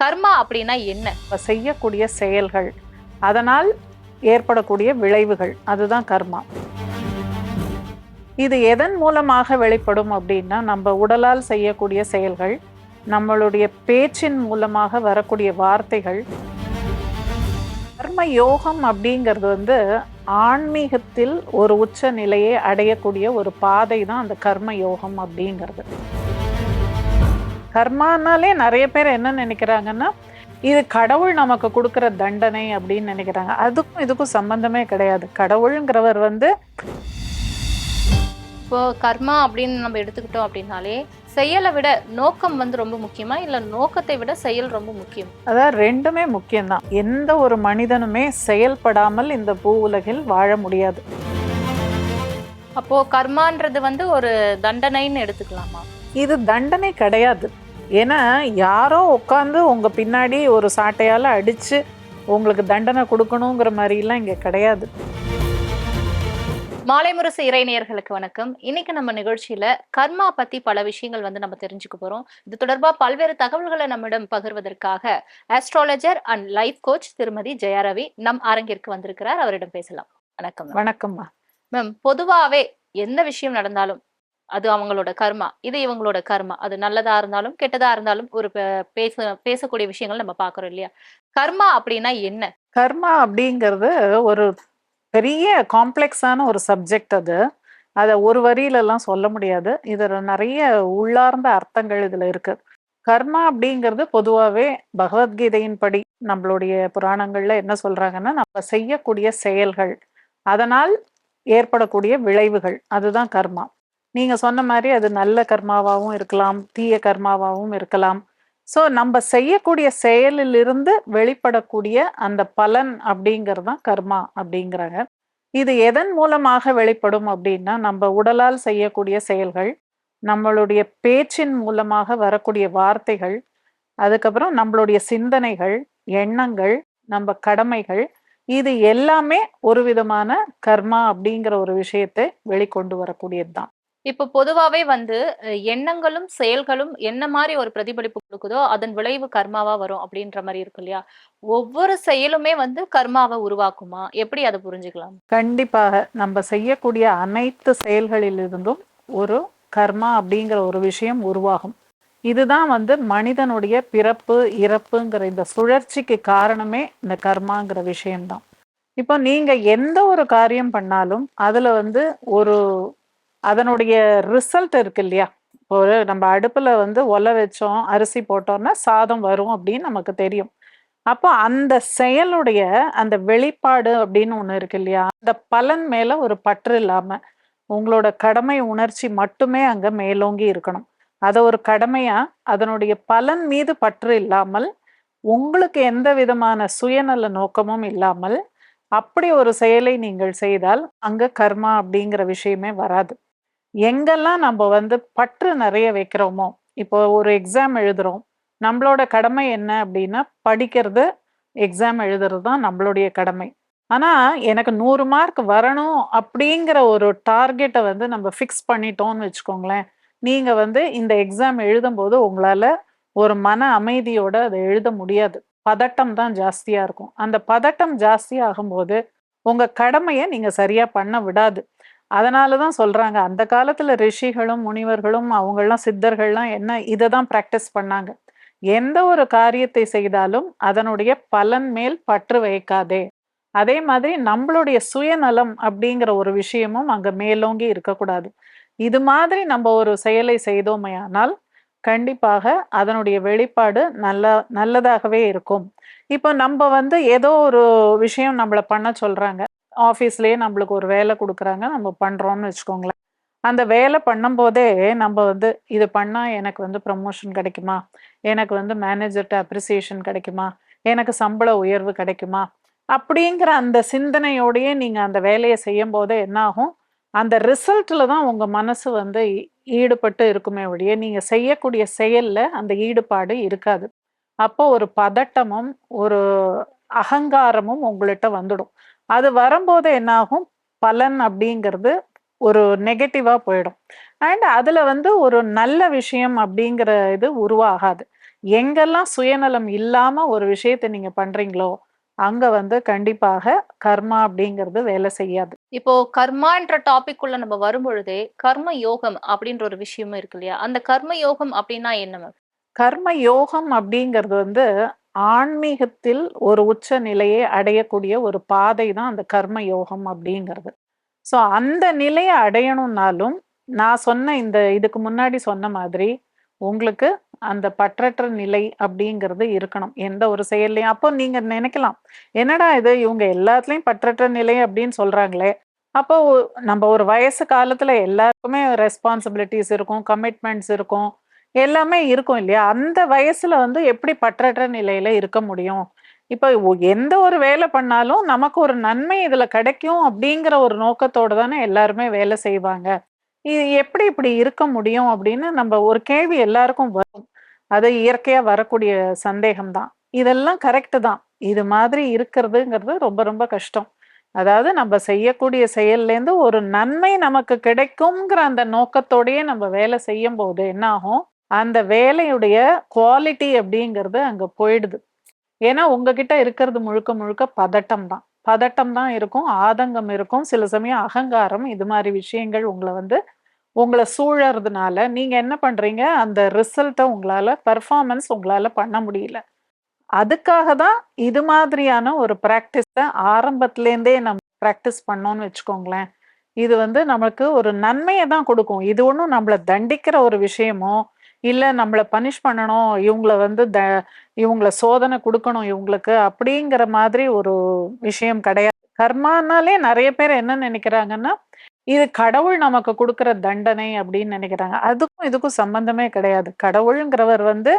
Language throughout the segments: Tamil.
கர்மா அப்படின்னா என்ன? செய்யக்கூடிய செயல்கள், அதனால் ஏற்படக்கூடிய விளைவுகள், அதுதான் கர்மா. இது எதன் மூலமாக வெளிப்படும் அப்படின்னா, நம்ம உடலால் செய்யக்கூடிய செயல்கள், நம்மளுடைய பேச்சின் மூலமாக வரக்கூடிய வார்த்தைகள். கர்ம யோகம் அப்படிங்கிறது ஆன்மீகத்தில் ஒரு உச்ச நிலையை அடையக்கூடிய ஒரு பாதை தான் அந்த கர்ம யோகம் அப்படிங்கிறது. கர்மானாலே நிறைய பேர் என்ன நினைக்கிறாங்கன்னா, இது கடவுள் நமக்கு கொடுக்குற தண்டனை அப்படின்னு நினைக்கிறாங்க. அதுக்கும் இதுக்கும் சம்பந்தமே கிடையாது. கடவுளுங்கிறவர் இப்போ கர்மா அப்படின்னு நம்ம எடுத்துக்கிட்டோம் அப்படின்னாலே செயலை விட நோக்கம் ரொம்ப முக்கியமா, இல்ல நோக்கத்தை விட செயல் ரொம்ப முக்கியம்? அதாவது ரெண்டுமே முக்கியம்தான். எந்த ஒரு மனிதனுமே செயல்படாமல் இந்த பூ உலகில் வாழ முடியாது. அப்போ கர்மான்றது ஒரு தண்டனைன்னு எடுத்துக்கலாமா? இது தண்டனை கிடையாது. ஏன்னா யாரோ உட்காந்து உங்க பின்னாடி ஒரு சாட்டையால அடிச்சு உங்களுக்கு தண்டனை கொடுக்கணுங்கிற மாதிரிலாம் இங்க கிடையாது. மாலை முரசு இறைநேயர்களுக்கு வணக்கம். இன்னைக்கு நம்ம நிகழ்ச்சியில கர்மா பத்தி பல விஷயங்கள் நம்ம தெரிஞ்சுக்க போறோம். இது தொடர்பா பல்வேறு தகவல்களை நம்மிடம் பகிர்வதற்காக ஆஸ்ட்ராலஜர் அண்ட் லைஃப் கோச் திருமதி ஜெயாரவி நம் அரங்கிற்கு வந்திருக்கிறார். அவரிடம் பேசலாம். வணக்கம். வணக்கம்மா. மேம், பொதுவாவே எந்த விஷயம் நடந்தாலும் அது அவங்களோட கர்மா, இது இவங்களோட கர்மா. அது நல்லதா இருந்தாலும் கெட்டதா இருந்தாலும் ஒரு பேசக்கூடிய விஷயங்கள் நம்ம பாக்குறோம் இல்லையா? கர்மா அப்படின்னா என்ன? கர்மா அப்படிங்கிறது ஒரு பெரிய காம்ப்ளெக்ஸான ஒரு சப்ஜெக்ட். அதை ஒரு வரியிலெல்லாம் சொல்ல முடியாது. இதில் நிறைய உள்ளார்ந்த அர்த்தங்கள் இதில் இருக்கு. கர்மா அப்படிங்கிறது பொதுவாகவே பகவத்கீதையின் படி நம்மளுடைய புராணங்கள்ல என்ன சொல்றாங்கன்னா, நம்ம செய்யக்கூடிய செயல்கள், அதனால் ஏற்படக்கூடிய விளைவுகள், அதுதான் கர்மா. நீங்க சொன்ன மாதிரி அது நல்ல கர்மாவாகவும் இருக்கலாம், தீய கர்மாவாகவும் இருக்கலாம். ஸோ நம்ம செய்யக்கூடிய செயலிலிருந்து வெளிப்படக்கூடிய அந்த பலன் அப்படிங்கிறது தான் கர்மா அப்படிங்கிறாங்க. இது எதன் மூலமாக வெளிப்படும் அப்படின்னா, நம்ம உடலால் செய்யக்கூடிய செயல்கள், நம்மளுடைய பேச்சின் மூலமாக வரக்கூடிய வார்த்தைகள், அதுக்கப்புறம் நம்மளுடைய சிந்தனைகள், எண்ணங்கள், நம்ம கடமைகள், இது எல்லாமே ஒரு விதமான கர்மா அப்படிங்கிற ஒரு விஷயத்தை வெளிக்கொண்டு வரக்கூடியது தான். இப்போ பொதுவாவே எண்ணங்களும் செயல்களும் என்ன மாதிரி ஒரு பிரதிபலிப்பு கொடுக்குதோ அதன் விளைவு கர்மாவா வரும் அப்படின்ற மாதிரி இருக்கு இல்லையா? ஒவ்வொரு செயலுமே கர்மாவை உருவாக்குமா? எப்படி அதை புரிஞ்சுக்கலாம்? கண்டிப்பாக நம்ம செய்யக்கூடிய அனைத்து செயல்களிலிருந்தும் ஒரு கர்மா அப்படிங்கிற ஒரு விஷயம் உருவாகும். இதுதான் மனிதனுடைய பிறப்பு இறப்புங்கிற இந்த சுழற்சிக்கு காரணமே இந்த கர்மாங்கிற விஷயம்தான். இப்போ நீங்க எந்த ஒரு காரியம் பண்ணாலும் அதுல ஒரு அதனுடைய ரிசல்ட் இருக்கு இல்லையா? ஒரு நம்ம அடுப்புல ஒலை வச்சோம், அரிசி போட்டோம்னா சாதம் வரும் அப்படின்னு நமக்கு தெரியும். அப்போ அந்த செயலுடைய அந்த வெளிப்பாடு அப்படின்னு ஒண்ணு இருக்கு இல்லையா? அந்த பலன் மேல ஒரு பற்று இல்லாம உங்களோட கடமை உணர்ச்சி மட்டுமே அங்க மேலோங்கி இருக்கணும். அதை ஒரு கடமையா, அதனுடைய பலன் மீது பற்று இல்லாமல், உங்களுக்கு எந்த விதமான சுயநல நோக்கமும் இல்லாமல் அப்படி ஒரு செயலை நீங்கள் செய்தால் அங்க கர்மா அப்படிங்கிற விஷயமே வராது. எங்கெல்லாம் நம்ம பற்று நிறைய வைக்கிறோமோ, இப்போ ஒரு எக்ஸாம் எழுதுறோம், நம்மளோட கடமை என்ன அப்படின்னா படிக்கிறது, எக்ஸாம் எழுதுறது தான் நம்மளுடைய கடமை. ஆனா எனக்கு 100 மார்க் வரணும் அப்படிங்கிற ஒரு டார்கெட்டை நம்ம ஃபிக்ஸ் பண்ணிட்டோம்னு வச்சுக்கோங்களேன், நீங்க இந்த எக்ஸாம் எழுதும்போது உங்களால ஒரு மன அமைதியோட அதை எழுத முடியாது. பதட்டம் தான் ஜாஸ்தியா இருக்கும். அந்த பதட்டம் ஜாஸ்தி ஆகும்போது உங்க கடமையை நீங்க சரியா பண்ண விடாது. அதனாலதான் சொல்றாங்க, அந்த காலத்துல ரிஷிகளும் முனிவர்களும் அவங்கெல்லாம் சித்தர்கள்லாம் என்ன இதை தான் பிராக்டிஸ் பண்ணாங்க. எந்த ஒரு காரியத்தை செய்தாலும் அதனுடைய பலன் மேல் பற்று வைக்காதே. அதே மாதிரி நம்மளுடைய சுயநலம் அப்படிங்கிற ஒரு விஷயமும் அங்க மேலோங்கி இருக்கக்கூடாது. இது மாதிரி நம்ம ஒரு செயலை செய்தோமையானால் கண்டிப்பாக அதனுடைய வெளிப்பாடு நல்லதாகவே இருக்கும். இப்போ நம்ம ஏதோ ஒரு விஷயம் நம்மளை பண்ண சொல்றாங்க, ஆஃபீஸ்லேயே நம்மளுக்கு ஒரு வேலை கொடுக்குறாங்க, நம்ம பண்ணுறோம்னு வச்சுக்கோங்களேன். அந்த வேலை பண்ணும்போதே நம்ம இது பண்ணால் எனக்கு ப்ரமோஷன் கிடைக்குமா, எனக்கு மேனேஜர்கிட்ட அப்ரிசியேஷன் கிடைக்குமா, எனக்கு சம்பள உயர்வு கிடைக்குமா அப்படிங்கிற அந்த சிந்தனையோடையே நீங்கள் அந்த வேலையை செய்யும் போதே என்ன ஆகும், அந்த ரிசல்ட்டில் தான் உங்கள் மனசு ஈடுபட்டு இருக்குமே ஒழிய நீங்கள் செய்யக்கூடிய செயலில் அந்த ஈடுபாடு இருக்காது. அப்போ ஒரு பதட்டமும் ஒரு அகங்காரமும் உங்கள்கிட்ட வந்துடும். அது வரும்போது என்னாகும், பலன் அப்படிங்கிறது ஒரு நெகட்டிவா போயிடும். அண்ட் அதுல ஒரு நல்ல விஷயம் அப்படிங்கிற இது உருவாகாது. எங்கெல்லாம் சுயநலம் இல்லாம ஒரு விஷயத்தை நீங்க பண்றீங்களோ அங்க வந்து கண்டிப்பாக கர்மா அப்படிங்கிறது வேலை செய்யாது. இப்போ கர்மான்ற டாபிக் உள்ள நம்ம வரும்பொழுதே கர்ம யோகம் அப்படின்ற ஒரு விஷயமும் இருக்கு இல்லையா? அந்த கர்ம யோகம் அப்படின்னா என்ன மேம்? கர்ம யோகம் அப்படிங்கிறது வந்து ஆன்மீகத்தில் ஒரு உச்ச நிலையை அடையக்கூடிய ஒரு பாதை தான் அந்த கர்ம யோகம் அப்படிங்கிறது. ஸோ அந்த நிலையை அடையணும்னாலும் நான் சொன்ன இந்த இதுக்கு முன்னாடி சொன்ன மாதிரி உங்களுக்கு அந்த பற்றற்ற நிலை அப்படிங்கிறது இருக்கணும் எந்த ஒரு செயல்லையும். அப்போ நீங்க நினைக்கலாம், என்னடா இது இவங்க எல்லாத்துலயும் பற்றற்ற நிலை அப்படின்னு சொல்றாங்களே, அப்போ நம்ம ஒரு வயசு காலத்துல எல்லாருக்குமே ரெஸ்பான்சிபிலிட்டிஸ் இருக்கும், கமிட்மெண்ட்ஸ் இருக்கும், எல்லாமே இருக்கும் இல்லையா? அந்த வயசுல வந்து எப்படி பற்றற்ற நிலையில இருக்க முடியும்? இப்ப எந்த ஒரு வேலை பண்ணாலும் நமக்கு ஒரு நன்மை இதுல கிடைக்கும் அப்படிங்கிற ஒரு நோக்கத்தோட தானே எல்லாருமே வேலை செய்வாங்க. இது எப்படி இப்படி இருக்க முடியும் அப்படின்னு நம்ம ஒரு கேள்வி எல்லாருக்கும் வரும். அது இயற்கையா வரக்கூடிய சந்தேகம் தான். இதெல்லாம் கரெக்ட் தான். இது மாதிரி இருக்கிறதுங்கிறது ரொம்ப ரொம்ப கஷ்டம். அதாவது நம்ம செய்யக்கூடிய செயல்லேருந்து ஒரு நன்மை நமக்கு கிடைக்குங்கிற அந்த நோக்கத்தோடயே நம்ம வேலை செய்யும் போது என்ன ஆகும், அந்த வேலையுடைய குவாலிட்டி அப்படிங்கிறது அங்க போயிடுது. ஏன்னா உங்ககிட்ட இருக்கிறது முழுக்க முழுக்க பதட்டம் தான். பதட்டம் தான் இருக்கும், ஆதங்கம் இருக்கும், சில சமயம் அகங்காரம், இது மாதிரி விஷயங்கள் உங்களை சூழறதுனால நீங்க என்ன பண்றீங்க, அந்த ரிசல்ட்டை பெர்ஃபார்மன்ஸ் உங்களால பண்ண முடியல. அதுக்காக தான் இது மாதிரியான ஒரு பிராக்டிஸை ஆரம்பத்திலேருந்தே நம்ம பிராக்டிஸ் பண்ணோம்னு வச்சுக்கோங்களேன். இது வந்து நமக்கு ஒரு நன்மையை தான் கொடுக்கும். இது ஒன்றும் நம்மளை தண்டிக்கிற ஒரு விஷயமோ, இல்லை நம்மளை பனிஷ் பண்ணணும், இவங்கள சோதனை கொடுக்கணும் இவங்களுக்கு அப்படிங்கிற மாதிரி ஒரு விஷயம் கிடையாது. கர்மானாலே நிறைய பேர் என்ன நினைக்கிறாங்கன்னா, இது கடவுள் நமக்கு கொடுக்கிற தண்டனை அப்படின்னு நினைக்கிறாங்க. அதுக்கும் இதுக்கும் சம்பந்தமே கிடையாது. கடவுளுங்கிறவர் வந்து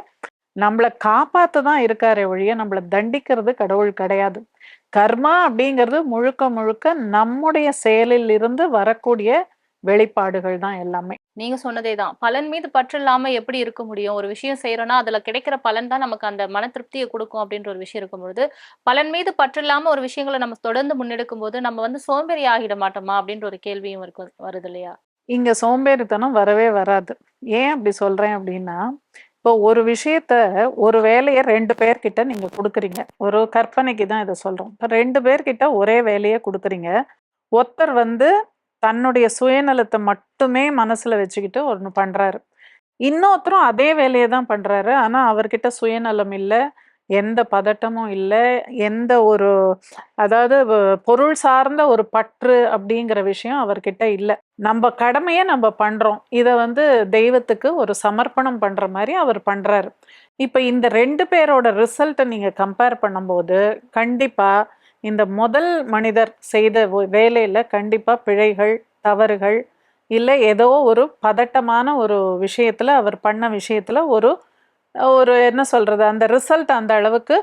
நம்மள காப்பாத்த தான் இருக்காரே ஒழிய நம்மள தண்டிக்கிறது கடவுள் கிடையாது. கர்மா அப்படிங்கிறது முழுக்க முழுக்க நம்முடைய செயலில் இருந்து வரக்கூடிய வெளிப்பாடுகள் தான் எல்லாமே. நீங்க சொன்னதே தான். பலன் மீது பற்று இல்லாம எப்படி இருக்க முடியும்? ஒரு விஷயம் செய்றோம்னா, அதுல கிடைக்கிற பலன் தான் நமக்கு அந்த மன திருப்திய குடுக்கும் அப்படின்ற ஒரு விஷயம் இருக்கும்பொழுது, பலன் மீது பற்று இல்லாம ஒரு விஷயங்கள நம்ம தொடர்ந்து முன்னெடுக்கும்போது, நம்ம வந்து சோம்பேறி ஆகிட மாட்டோமா? அப்படின்ற ஒரு கேள்வியும் வருது இல்லையா? இங்க சோம்பேறித்தனம் வரவே வராது. ஏன் அப்படி சொல்றேன் அப்படின்னா, இப்போ ஒரு விஷயத்த ஒரு வேலைய 2 பேர்கிட்ட நீங்க குடுக்குறீங்க. ஒரு கற்பனைக்கு தான் இத சொல்றோம். இப்ப 2 பேர்கிட்ட ஒரே வேலைய குடுக்குறீங்க. ஒருத்தர் வந்து தன்னுடைய சுயநலத்த மட்டுமே மனசுல வச்சுக்கிட்டு ஒண்ணு பண்றாரு. இன்னொருத்தரும் அதே வேலைய தான் பண்றாரு. ஆனா அவர்கிட்ட சுயநலம் இல்ல. எந்த பதட்டமும் இல்ல. எந்த ஒரு அதாவது பொருள் சார்ந்த ஒரு பற்று அப்படிங்கிற விஷயம் அவர்கிட்ட இல்ல. நம்ம கடமைய நம்ம பண்றோம். இத வந்து தெய்வத்துக்கு ஒரு சமர்ப்பணம் பண்ற மாரி அவர் பண்றாரு. இப்ப இந்த 2 பேரோட ரிசல்ட்ட நீங்க கம்பேர் பண்ணும்போது, கண்டிப்பா இந்த முதல் மனிதர் செய்த வேலையில கண்டிப்பா பிழைகள், தவறுகள், இல்ல ஏதோ ஒரு பதட்டமான ஒரு விஷயத்துல அவர் பண்ண விஷயத்துல ஒரு ஒரு என்ன சொல்றது, அந்த ரிசல்ட் அந்த அளவுக்கு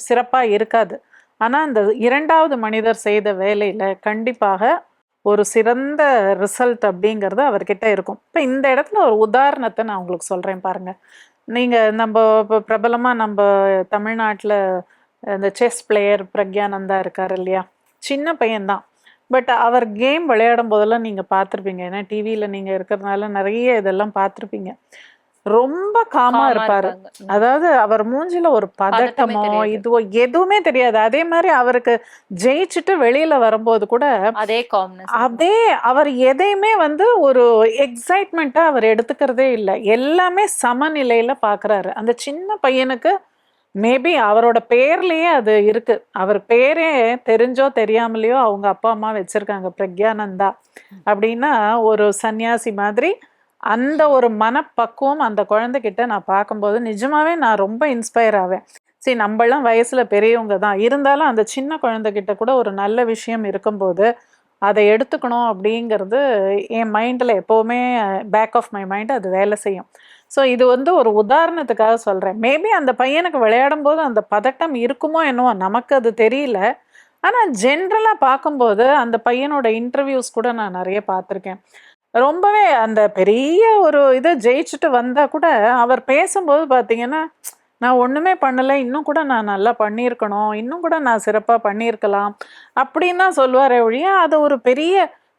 சிறப்பா இருக்காது. ஆனா, அந்த 2வது மனிதர் செய்த வேலையில கண்டிப்பாக ஒரு சிறந்த ரிசல்ட் அப்படிங்கிறது அவர்கிட்ட இருக்கும். இப்ப இந்த இடத்துல ஒரு உதாரணத்த நான் உங்களுக்கு சொல்றேன் பாருங்க. நீங்க இப்ப பிரபலமா தமிழ்நாட்டுல இந்த செஸ் பிளேயர் பிரக்யானந்தா இருக்காரு இல்லையா? சின்ன பையன் தான். பட் அவர் கேம் விளையாடும் போதெல்லாம் நீங்க பார்த்துருப்பீங்க. ஏன்னா டிவியில நீங்க இருக்கிறதுனால நிறைய இதெல்லாம் பார்த்துருப்பீங்க. ரொம்ப காமா காமா இருப்பாரு. இருப்பாங்க. அதாவது அவர் மூஞ்சில ஒரு பதட்டமே பதட்டமோ, தெரியாது. இதுவோ எதுவுமே தெரியாது. அதே மாரி அவருக்கு ஜெயிச்சுட்டு வெளியில வரும்போது கூட, அதே காம்னஸ். அதே அவர் எதையுமே வந்து ஒரு எக்ஸைட்மெண்ட்டா அவர் எடுத்துக்கிறதே இல்ல. எல்லாமே சமநிலையில பார்க்குறாரு. அந்த சின்ன பையனுக்கு மேபி அவரோட பேர்லயே அது இருக்கு. அவர் பேரே தெரிஞ்சோ தெரியாமலையோ அவங்க அப்பா, அம்மா வச்சிருக்காங்க பிரக்யானந்தா. அப்படின்னா ஒரு சன்னியாசி மாதிரி. அந்த ஒரு மனப்பக்குவம் அந்த குழந்தைகிட்ட நான் பார்க்கும்போது நிஜமாவே நான் ரொம்ப இன்ஸ்பயர் ஆவேன். சரி நம்மலாம் வயசுல பெரியவங்க தான். இருந்தாலும் அந்த சின்ன குழந்தைகிட்ட கூட ஒரு நல்ல விஷயம் இருக்கும்போது, அதை எடுத்துக்கணும் அப்படிங்கிறது என் மைண்ட்ல எப்பவுமே பேக் ஆஃப் மை மைண்ட் அது வேலை செய்யும். ஸோ இது வந்து ஒரு உதாரணத்துக்காக சொல்றேன். மேபி அந்த பையனுக்கு விளையாடும்போது அந்த பதட்டம் இருக்குமோ என்னவோ நமக்கு அது தெரியல. ஆனா ஜென்ரலா பார்க்கும்போது அந்த பையனோட இன்டர்வியூஸ் கூட நான் நிறைய பார்த்துருக்கேன். ரொம்பவே அந்த பெரிய ஒரு இத ஜெயிச்சுட்டு வந்தா கூட, அவர் பேசும்போது பார்த்தீங்கன்னா, "நான் ஒண்ணுமே பண்ணல. இன்னும் கூட நான் நல்லா பண்ணியிருக்கணும். இன்னும் கூட நான் சிறப்பா பண்ணியிருக்கலாம்." அப்படின்னு தான் சொல்லுவாரே ஒழிய, அது ஒரு பெரிய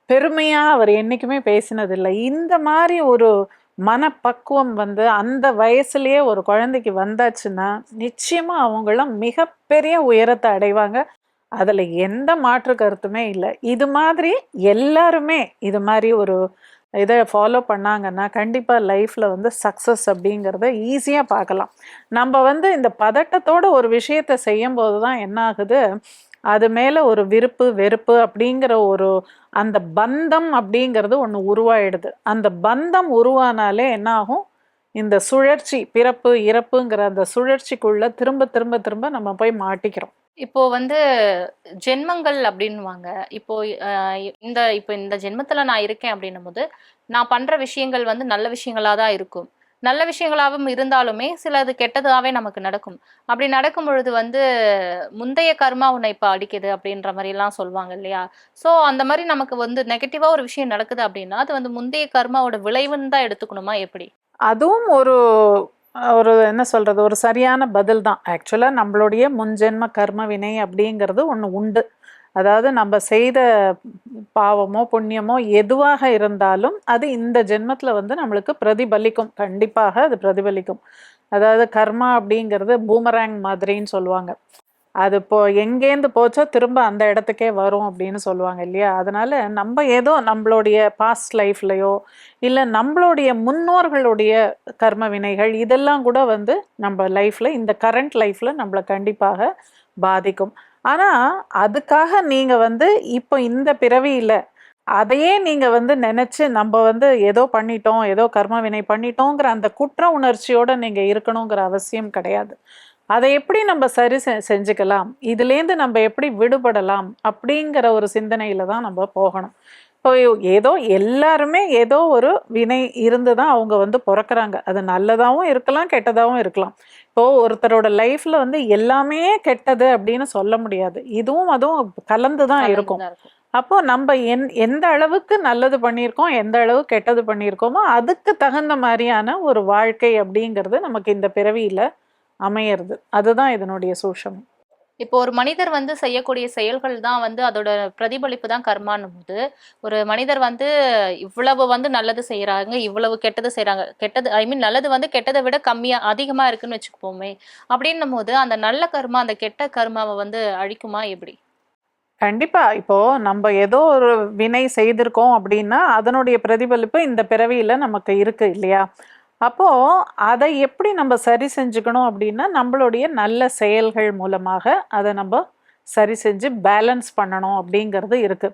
பெருமையா அவர் என்னைக்குமே பேசினதில்ல. இந்த மாரி ஒரு மனப்பக்குவம் வந்து அந்த வயசுலயே ஒரு குழந்தைக்கு வந்தாச்சுன்னா நிச்சயமா அவங்களாம் மிகப்பெரிய உயரத்தை அடைவாங்க. அதுல எந்த மாற்று கருத்துமே இல்லை. இது மாதிரி எல்லாருமே இது மாதிரி ஒரு இதை ஃபாலோ பண்ணாங்கன்னா கண்டிப்பா லைஃப்ல வந்து சக்சஸ் அப்படிங்கிறத ஈஸியா பார்க்கலாம். நம்ம வந்து இந்த பதட்டத்தோட ஒரு விஷயத்த செய்யும் போதுதான் என்ன ஆகுது, அது மேல ஒரு விருப்பு வெறுப்பு அப்படிங்கிற ஒரு அந்த பந்தம் அப்படிங்கிறது ஒண்ணு உருவாயிடுது. அந்த பந்தம் உருவானாலே என்ன ஆகும், இந்த சுழற்சி பிறப்பு இறப்புங்கிற அந்த சுழற்சிக்குள்ள திரும்ப திரும்ப திரும்ப நம்ம போய் மாட்டிக்கிறோம். இப்போ வந்து ஜென்மங்கள் அப்படின்னுவாங்க. இப்போ இந்த ஜென்மத்துல நான் இருக்கேன் அப்படின்னும் போது நான் பண்ற விஷயங்கள் வந்து நல்ல விஷயங்களா தான் இருக்கும். நல்ல விஷயங்களாவும் இருந்தாலுமே சிலது கெட்டதாவே நமக்கு நடக்கும். அப்படி நடக்கும் பொழுது வந்து முந்தைய கர்மா உன்னை இப்ப அடிக்குது அப்படின்ற மாதிரி எல்லாம் சொல்லுவாங்க இல்லையா? சோ அந்த மாதிரி நமக்கு வந்து நெகட்டிவா ஒரு விஷயம் நடக்குது அப்படின்னா அது வந்து முந்தைய கர்மாவோட விளைவுன்னு தான் எடுத்துக்கணுமா எப்படி? அதுவும் ஒரு ஒரு என்ன சொல்றது, ஒரு சரியான பதில் தான். ஆக்சுவலா நம்மளுடைய முன்ஜென்ம கர்ம வினை அப்படிங்கிறது ஒண்ணு உண்டு. அதாவது நம்ம செய்த பாவமோ புண்ணியமோ எதுவாக இருந்தாலும் அது இந்த ஜென்மத்துல வந்து நம்மளுக்கு பிரதிபலிக்கும். கண்டிப்பாக அது பிரதிபலிக்கும். அதாவது கர்மா அப்படிங்கிறது பூமராங் மாதிரின்னு சொல்லுவாங்க. அது இப்போ எங்கேருந்து போச்சோ திரும்ப அந்த இடத்துக்கே வரும் அப்படின்னு சொல்லுவாங்க இல்லையா? அதனால நம்ம ஏதோ நம்மளுடைய பாஸ்ட் லைஃப்லயோ இல்லை நம்மளுடைய முன்னோர்களுடைய கர்ம வினைகள் இதெல்லாம் கூட வந்து நம்ம லைஃப்ல இந்த கரண்ட் லைஃப்ல நம்மளை கண்டிப்பாக பாதிக்கும். ஆனா அதுக்காக நீங்க வந்து இப்போ இந்த பிறவியில அதையே நீங்க வந்து நினைச்சு நம்ம வந்து ஏதோ பண்ணிட்டோம், ஏதோ கர்ம வினை பண்ணிட்டோங்கிற அந்த குற்ற உணர்ச்சியோட நீங்க இருக்கணுங்கிற அவசியம் கிடையாது. அதை எப்படி நம்ம சரி செஞ்சுக்கலாம், இதுலேருந்து நம்ம எப்படி விடுபடலாம் அப்படிங்கிற ஒரு சிந்தனையில தான் நம்ம போகணும். இப்போ ஏதோ எல்லாருமே ஏதோ ஒரு வினை இருந்து தான் அவங்க வந்து பிறக்கறாங்க. அது நல்லதாகவும் இருக்கலாம், கெட்டதாகவும் இருக்கலாம். இப்போ ஒருத்தரோட லைஃப்ல வந்து எல்லாமே கெட்டது அப்படின்னு சொல்ல முடியாது. இதுவும் அதுவும் கலந்து தான் இருக்கும். கலந்துதான் இருக்கும். அப்போ நம்ம எந்த அளவுக்கு நல்லது பண்ணியிருக்கோம், எந்த அளவு கெட்டது பண்ணியிருக்கோமோ அதுக்கு தகுந்த மாதிரியான ஒரு வாழ்க்கை அப்படிங்கிறது நமக்கு இந்த பிறவியில அமையிறது. அதுதான் இதனுடைய சூஷம். இப்போ ஒரு மனிதர் வந்து செய்யக்கூடிய செயல்கள் தான் வந்து அதோட பிரதிபலிப்பு தான் கர்மான்னும் போது ஒரு மனிதர் வந்து இவ்வளவு வந்து நல்லது செய்யறாங்க, இவ்வளவு கெட்டது செய்யறாங்க. கெட்டது ஐ மீன் நல்லது வந்து கெட்டதை விட கம்மியா அதிகமா இருக்குன்னு வச்சுப்போமே. அப்படின்னும் போது அந்த நல்ல கர்மா அந்த கெட்ட கர்மாவை வந்து அழிக்குமா எப்படி? கண்டிப்பா. இப்போ நம்ம ஏதோ ஒரு வினை செய்திருக்கோம் அப்படின்னா அதனுடைய பிரதிபலிப்பு இந்த பிறவியில நமக்கு இருக்கு இல்லையா? அப்போ அதை எப்படி நம்ம சரி செஞ்சுக்கணும் அப்படின்னா நம்மளுடைய நல்ல செயல்கள் மூலமாக அதை நம்ம சரி செஞ்சு பேலன்ஸ் பண்ணணும் அப்படிங்கிறது இருக்கு.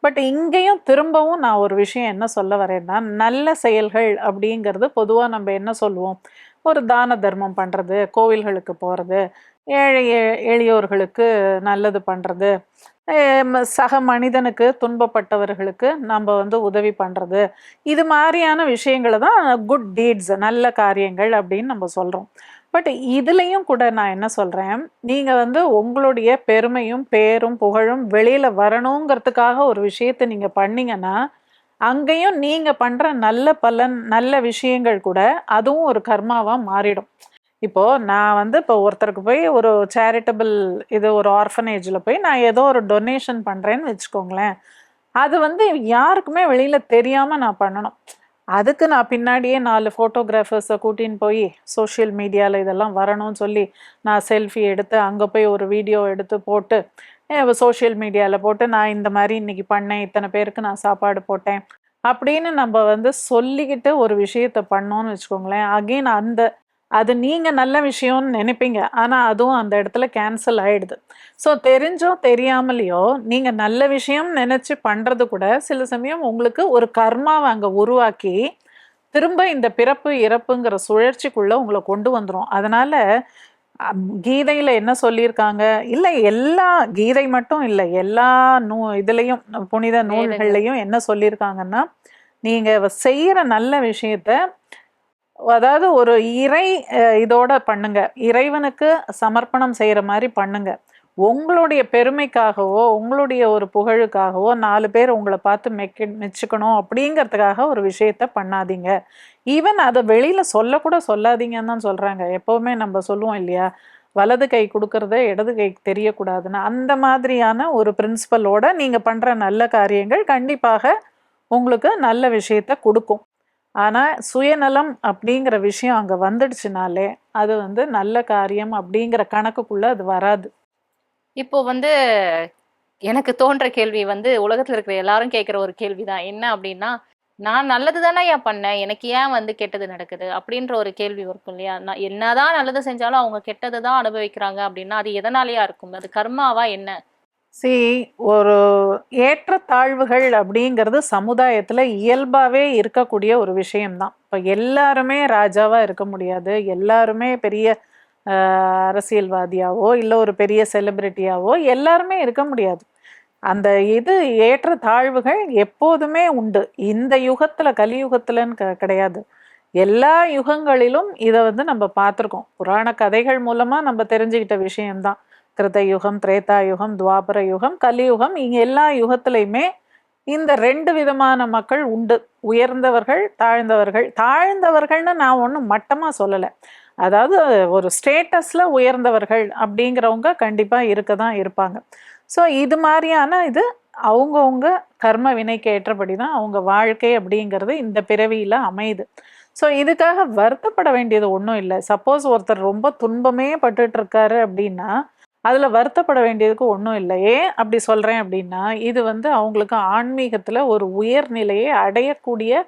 பட் இங்கேயும் திரும்பவும் நான் ஒரு விஷயம் என்ன சொல்ல வரேன்னா, நல்ல செயல்கள் அப்படிங்கிறது பொதுவாக நம்ம என்ன சொல்லுவோம், ஒரு தான தர்மம் பண்ணுறது, கோவில்களுக்கு போகிறது, ஏழை எளியோர்களுக்கு நல்லது பண்ணுறது, சக மனிதனுக்கு துன்பப்பட்டவர்களுக்கு நம்ம வந்து உதவி பண்ணுறது, இது மாதிரியான விஷயங்களை தான் குட் டீட்ஸ் நல்ல காரியங்கள் அப்படின்னு நம்ம சொல்கிறோம். பட் இதுலேயும் கூட நான் என்ன சொல்கிறேன், நீங்கள் வந்து உங்களுடைய பெருமையும் பேரும் புகழும் வெளியில் வரணுங்கிறதுக்காக ஒரு விஷயத்தை நீங்கள் பண்ணீங்கன்னா அங்கேயும் நீங்கள் பண்ணுற நல்ல பலன் நல்ல விஷயங்கள் கூட அதுவும் ஒரு கர்மாவாக மாறிடும். இப்போ நான் வந்து இப்போ ஒருத்தருக்கு போய் ஒரு சேரிட்டபிள் இது ஒரு ஆர்ஃபனேஜில் போய் நான் ஏதோ ஒரு டொனேஷன் பண்ணுறேன்னு வச்சுக்கோங்களேன், அது வந்து யாருக்குமே வெளியில் தெரியாமல் நான் பண்ணணும். அதுக்கு நான் பின்னாடியே 4 ஃபோட்டோகிராஃபர்ஸை கூட்டின்னு போய் சோஷியல் மீடியாவில் இதெல்லாம் வரணும்னு சொல்லி நான் செல்ஃபி எடுத்து அங்கே போய் ஒரு வீடியோ எடுத்து போட்டு சோஷியல் மீடியாவில் போட்டு நான் இந்த மாதிரி இன்னைக்கு பண்ணேன், இத்தனை பேருக்கு நான் சாப்பாடு போட்டேன் அப்படின்னு நம்ம வந்து சொல்லிக்கிட்டு ஒரு விஷயத்தை பண்ணோன்னு வச்சுக்கோங்களேன், அகெயின் அது நீங்கள் நல்ல விஷயம்னு நினைப்பீங்க, ஆனால் அதுவும் அந்த இடத்துல கேன்சல் ஆகிடுது. ஸோ தெரிஞ்சோ தெரியாமலையோ நீங்கள் நல்ல விஷயம் நினச்சி பண்ணுறது கூட சில சமயம் உங்களுக்கு ஒரு கர்மாவை அங்கே உருவாக்கி திரும்ப இந்த பிறப்பு இறப்புங்கிற சுழற்சிக்குள்ளே உங்களை கொண்டு வந்துடும். அதனால் கீதையில் என்ன சொல்லியிருக்காங்க, இல்லை எல்லா கீதை மட்டும் இல்லை எல்லா இதுலேயும் புனித நூல்கள்லையும் என்ன சொல்லியிருக்காங்கன்னா, நீங்கள் செய்கிற நல்ல விஷயத்த அதாவது ஒரு இறை இதோட பண்ணுங்க, இறைவனுக்கு சமர்ப்பணம் செய்கிற மாதிரி பண்ணுங்க. உங்களுடைய பெருமைக்காகவோ உங்களுடைய ஒரு புகழுக்காகவோ 4 பேர் உங்களை பார்த்து மெச்சுக்கணும் அப்படிங்கிறதுக்காக ஒரு விஷயத்த பண்ணாதீங்க. ஈவன் அதை வெளியில் சொல்லக்கூட சொல்லாதீங்கன்னு தான் சொல்கிறாங்க. எப்போவுமே நம்ம சொல்லுவோம் இல்லையா, வலது கை கொடுக்கறத இடது கை தெரியக்கூடாதுன்னு. அந்த மாதிரியான ஒரு பிரின்சிபலோட நீங்கள் பண்ணுற நல்ல காரியங்கள் கண்டிப்பாக உங்களுக்கு நல்ல விஷயத்த கொடுக்கும். ஆனா சுயநலம் அப்படிங்கிற விஷயம் அங்க வந்துடுச்சுனாலே அது வந்து நல்ல காரியம் அப்படிங்கிற கணக்குக்குள்ள அது வராது. இப்போ வந்து எனக்கு தோன்ற கேள்வி வந்து உலகத்துல இருக்கிற எல்லாரும் கேட்கிற ஒரு கேள்விதான். என்ன அப்படின்னா, நான் நல்லது தானேய்யா பண்ணேன். எனக்கு ஏன் வந்து கெட்டது நடக்குது? அப்படின்ற ஒரு கேள்வி இருக்கும் இல்லையா? நான் என்னதான் நல்லது செஞ்சாலும் அவங்க கெட்டது தான் அனுபவிக்கிறாங்க அப்படின்னா, அது எதனாலயா இருக்கும்? அது கர்மாவா என்ன? சி ஒரு ஏற்றத்தாழ்வுகள் அப்படிங்கிறது சமுதாயத்துல இயல்பாவே இருக்கக்கூடிய ஒரு விஷயம்தான். இப்ப எல்லாருமே ராஜாவா இருக்க முடியாது, எல்லாருமே பெரிய அரசியல்வாதியாவோ இல்ல ஒரு பெரிய செலிபிரிட்டியாவோ எல்லாருமே இருக்க முடியாது. அந்த இது ஏற்றத்தாழ்வுகள் எப்போதுமே உண்டு. இந்த யுகத்துல கலியுகத்துலன்னு கிடையாது. எல்லா யுகங்களிலும் இதை வந்து நம்ம பார்த்துருக்கோம். புராண கதைகள் மூலமா நம்ம தெரிஞ்சுக்கிட்ட விஷயம்தான். கிருத யுகம், திரேதா யுகம், துவாபர யுகம், கலியுகம், இங்க எல்லா யுகத்திலையுமே இந்த 2 விதமான மக்கள் உண்டு. உயர்ந்தவர்கள், தாழ்ந்தவர்கள். தாழ்ந்தவர்கள்னு நான் ஒன்றும் மட்டமா சொல்லலை. அதாவது ஒரு ஸ்டேட்டஸ்ல உயர்ந்தவர்கள் அப்படிங்கிறவங்க கண்டிப்பா இருக்க தான் இருப்பாங்க. ஸோ இது மாதிரியான இது அவங்கவுங்க கர்ம வினைக்கு ஏற்றபடி தான் அவங்க வாழ்க்கை அப்படிங்கிறது இந்த பிறவியில அமையுது. ஸோ இதுக்காக வருத்தப்பட வேண்டியது ஒன்றும் இல்லை. சப்போஸ் ஒருத்தர் ரொம்ப துன்பமே பட்டுட்டு இருக்காரு அப்படின்னா அதுல வருத்தப்பட வேண்டியதுக்கு ஒன்றும் இல்லை. ஏன் அப்படி சொல்றேன் அப்படின்னா, இது வந்து அவங்களுக்கு ஆன்மீகத்துல ஒரு உயர்நிலையை அடையக்கூடிய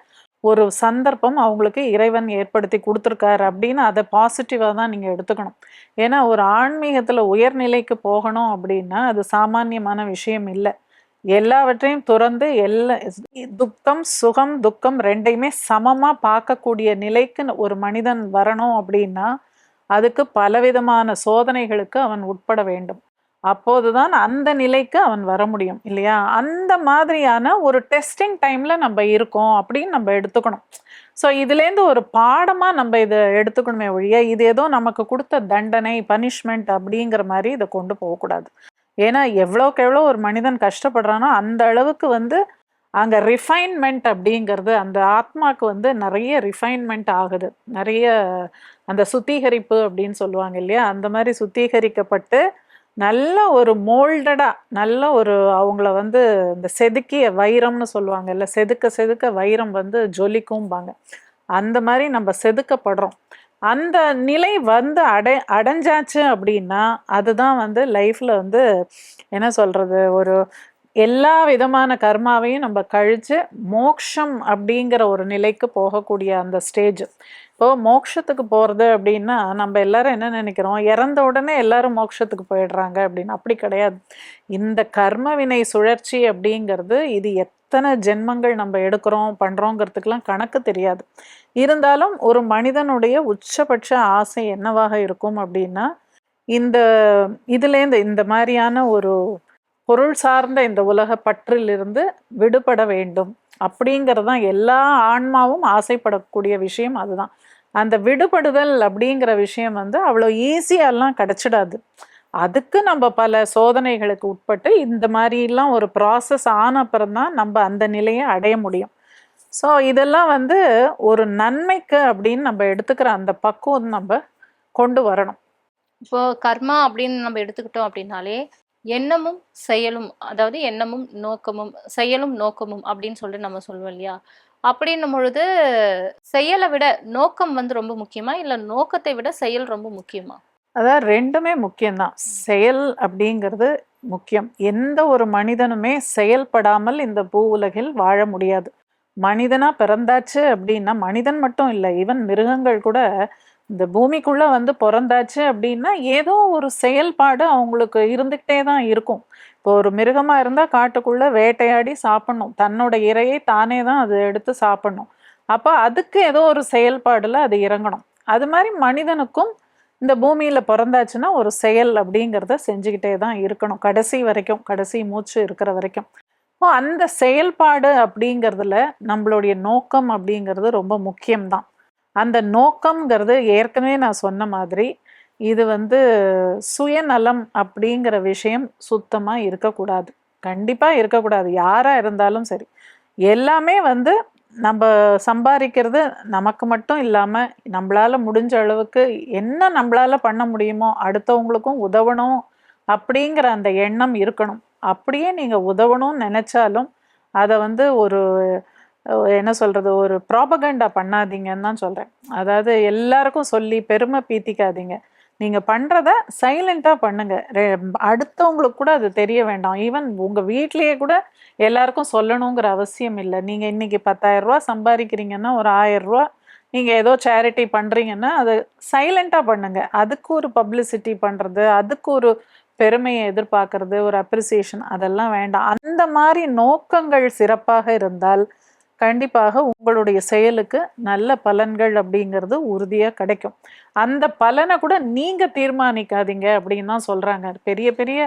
ஒரு சந்தர்ப்பம் அவங்களுக்கு இறைவன் ஏற்படுத்தி கொடுத்துருக்காரு அப்படின்னு அதை பாசிட்டிவாக தான் நீங்கள் எடுத்துக்கணும். ஏன்னா ஒரு ஆன்மீகத்தில் உயர்நிலைக்கு போகணும் அப்படின்னா அது சாமானியமான விஷயம் இல்லை. எல்லாவற்றையும் துறந்து துக்கம் சுகம் துக்கம் ரெண்டையுமே சமமாக பார்க்கக்கூடிய நிலைக்கு ஒரு மனிதன் வரணும் அப்படின்னா அதுக்கு பலவிதமான சோதனைகளுக்கு அவன் உட்பட வேண்டும். அப்போதுதான் அந்த நிலைக்கு அவன் வர முடியும் இல்லையா? அந்த மாதிரியான ஒரு டெஸ்டிங் டைம்ல நம்ம இருக்கோம் அப்படின்னு நம்ம எடுத்துக்கணும். ஸோ இதுலேருந்து ஒரு பாடமா நம்ம இதை எடுத்துக்கணுமே ஒழிய இது ஏதோ நமக்கு கொடுத்த தண்டனை பனிஷ்மெண்ட் அப்படிங்கிற மாதிரி இதை கொண்டு போகக்கூடாது. ஏன்னா எவ்வளோக்கு எவ்வளோ ஒரு மனிதன் கஷ்டப்படுறானோ அந்த அளவுக்கு வந்து அங்கே ரிஃபைன்மெண்ட் அப்படிங்கிறது அந்த ஆத்மாவுக்கு வந்து நிறைய ரிஃபைன்மெண்ட் ஆகுது. நிறைய அந்த சுத்திகரிப்பு அப்படின்னு சொல்லுவாங்க இல்லையா? அந்த மாதிரி சுத்திகரிக்கப்பட்டு நல்ல ஒரு மோல்டடா நல்ல ஒரு அவங்கள வந்து இந்த செதுக்கிய வைரம்னு சொல்லுவாங்க இல்லை? செதுக்க செதுக்க வைரம் வந்து ஜொலிக்கும்பாங்க. அந்த மாதிரி நம்ம செதுக்கப்படுறோம். அந்த நிலை வந்து அடைஞ்சாச்சு அப்படின்னா அதுதான் வந்து லைஃப்ல வந்து என்ன சொல்றது, ஒரு எல்லா விதமான கர்மாவையும் நம்ம கழிச்சு மோக்ஷம் அப்படிங்கிற ஒரு நிலைக்கு போகக்கூடிய அந்த ஸ்டேஜ். இப்போ மோட்சத்துக்கு போகிறது அப்படின்னா நம்ம எல்லாரும் என்ன நினைக்கிறோம், இறந்த உடனே எல்லாரும் மோட்சத்துக்கு போயிடுறாங்க அப்படின்னு. அப்படி கிடையாது. இந்த கர்ம வினை சுழற்சி அப்படிங்கிறது இது எத்தனை ஜென்மங்கள் நம்ம எடுக்கிறோம் பண்ணுறோங்கிறதுக்கெலாம் கணக்கு தெரியாது. இருந்தாலும் ஒரு மனிதனுடைய உச்சபட்ச ஆசை என்னவாக இருக்கும் அப்படின்னா இந்த இதுலேருந்து இந்த மாதிரியான ஒரு பொருள் சார்ந்த இந்த உலக பற்றிலிருந்து விடுபட வேண்டும் அப்படிங்கிறது தான் எல்லா ஆன்மாவும் ஆசைப்படக்கூடிய விஷயம். அதுதான் அந்த விடுபடுதல் அப்படிங்கிற விஷயம் வந்து அவ்வளோ ஈஸியாலாம் கிடைச்சிடாது. அதுக்கு நம்ம பல சோதனைகளுக்கு உட்பட்டு இந்த மாதிரிலாம் ஒரு ப்ராசஸ் ஆன அப்புறம் தான் நம்ம அந்த நிலையை அடைய முடியும். ஸோ இதெல்லாம் வந்து ஒரு நன்மைக்கு அப்படின்னு நம்ம எடுத்துக்கிற அந்த பக்குவம் நம்ம கொண்டு வரணும். இப்போ கர்மா அப்படின்னு நம்ம எடுத்துக்கிட்டோம் அப்படின்னாலே எண்ணமும் செயலும், அதாவது எண்ணமும் நோக்கமும் செயலும் நோக்கமும் அப்படின்னு சொல்லிட்டு நம்ம சொல்லுவோம் இல்லையா? அப்படின்னும் பொழுது செயலை விட நோக்கம் வந்து ரொம்ப முக்கியமா, இல்ல நோக்கத்தை விட செயல் ரொம்ப முக்கியமா? அதாவது ரெண்டுமே முக்கியம்தான். செயல் அப்படிங்கிறது முக்கியம். எந்த ஒரு மனிதனுமே செயல்படாமல் இந்த பூ உலகில் வாழ முடியாது. மனிதனா பிறந்தாச்சு அப்படின்னா, மனிதன் மட்டும் இல்லை, ஈவன் மிருகங்கள் கூட இந்த பூமிக்குள்ள வந்து பிறந்தாச்சு அப்படின்னா ஏதோ ஒரு செயல்பாடு அவங்களுக்கு இருந்துகிட்டே தான் இருக்கும். இப்போ ஒரு மிருகமா இருந்தா காட்டுக்குள்ள வேட்டையாடி சாப்பிடணும், தன்னோட இரையை தானே தான் அது எடுத்து சாப்பிடணும். அப்ப அதுக்கு ஏதோ ஒரு செயல்பாடுல அது இறங்கணும். அது மாதிரி மனிதனுக்கும் இந்த பூமியில பிறந்தாச்சுன்னா ஒரு செயல் அப்படிங்கிறத செஞ்சுக்கிட்டே தான் இருக்கணும், கடைசி வரைக்கும், கடைசி மூச்சு இருக்கிற வரைக்கும். இப்போ அந்த செயல்பாடு அப்படிங்கிறதுல நம்மளுடைய நோக்கம் அப்படிங்கிறது ரொம்ப முக்கியம்தான். அந்த நோக்கம்ங்கிறது ஏற்கனவே நான் சொன்ன மாதிரி இது வந்து சுயநலம் அப்படிங்கிற விஷயம் சுத்தமா இருக்கக்கூடாது. கண்டிப்பா இருக்கக்கூடாது. யாரா இருந்தாலும் சரி, எல்லாமே வந்து நம்ம சம்பாதிக்கிறது நமக்கு மட்டும் இல்லாம நம்மளால முடிஞ்ச அளவுக்கு என்ன நம்மளால பண்ண முடியுமோ அடுத்தவங்களுக்கும் உதவணும் அப்படிங்கிற அந்த எண்ணம் இருக்கணும். அப்படியே நீங்க உதவணும்னு நினைச்சாலும் அதை வந்து ஒரு என்ன சொல்றது, ஒரு ப்ராபகண்டா பண்ணாதீங்கன்னு தான் சொல்றேன். அதாவது எல்லாருக்கும் சொல்லி பெருமை பீத்திக்காதீங்க. நீங்க பண்றத சைலண்டா பண்ணுங்க. அடுத்தவங்களுக்கு கூட அது தெரிய வேண்டாம். ஈவன் உங்க வீட்லயே கூட எல்லாருக்கும் சொல்லணுங்கிற அவசியம் இல்ல. நீங்க இன்னைக்கு ரூ. 10,000 சம்பாதிக்கிறீங்கன்னா, ஒரு ரூ. 1000 நீங்க ஏதோ சேரிட்டி பண்றீங்கன்னா, அது சைலண்டா பண்ணுங்க. அதுக்கு ஒரு பப்ளிசிட்டி பண்றது, அதுக்கு ஒரு பெருமையை எதிர்பார்க்கறது, ஒரு அப்ரிசியேஷன் அதெல்லாம் வேண்டாம். அந்த மாரி நோக்கங்கள் சிறப்பாக இருந்தால், கண்டிப்பாக உங்களுடைய செயலுக்கு நல்ல பலன்கள் அப்படிங்கிறது உறுதியா கிடைக்கும். அந்த பலனை கூட நீங்க தீர்மானிக்காதீங்க அப்படின்னு தான் சொல்றாங்க. பெரிய பெரிய